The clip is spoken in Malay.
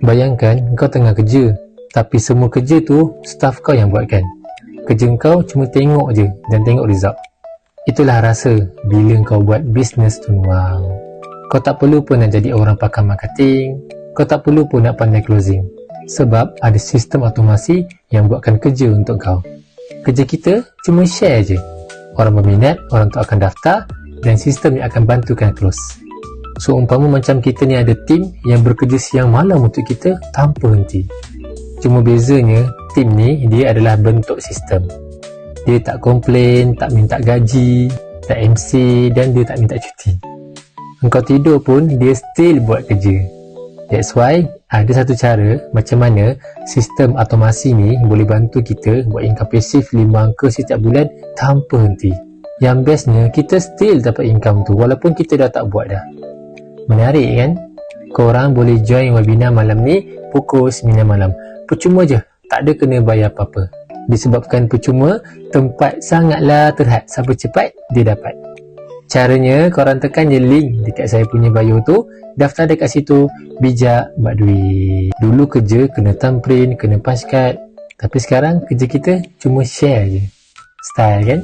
Bayangkan kau tengah kerja, tapi semua kerja tu staff kau yang buatkan. Kerja kau cuma tengok je dan tengok result. Itulah rasa bila kau buat bisnes tunang. Kau tak perlu pun nak jadi orang pakar marketing, kau tak perlu pun nak pandai closing, sebab ada sistem automasi yang buatkan kerja untuk kau. Kerja kita cuma share je. Orang berminat, orang tu akan daftar dan sistem yang akan bantukan close. So umpama macam kita ni ada tim yang bekerja siang malam untuk kita tanpa henti. Cuma bezanya tim ni dia adalah bentuk sistem. Dia tak komplain, tak minta gaji, tak MC dan dia tak minta cuti. Engkau tidur pun dia still buat kerja. That's why ada satu cara macam mana sistem automasi ni boleh bantu kita buat income pasif 5 angka setiap bulan tanpa henti. Yang bestnya kita still dapat income tu walaupun kita dah tak buat dah. Menarik kan? Korang boleh join webinar malam ni pukul 9 malam. Percuma je, tak ada kena bayar apa-apa. Disebabkan percuma, tempat sangatlah terhad. Siapa cepat, dia dapat. Caranya, korang tekan je link dekat saya punya bio tu. Daftar dekat situ, bijak buat duit. Dulu kerja kena thumbprint, kena punch card. Tapi sekarang kerja kita cuma share je. Style kan?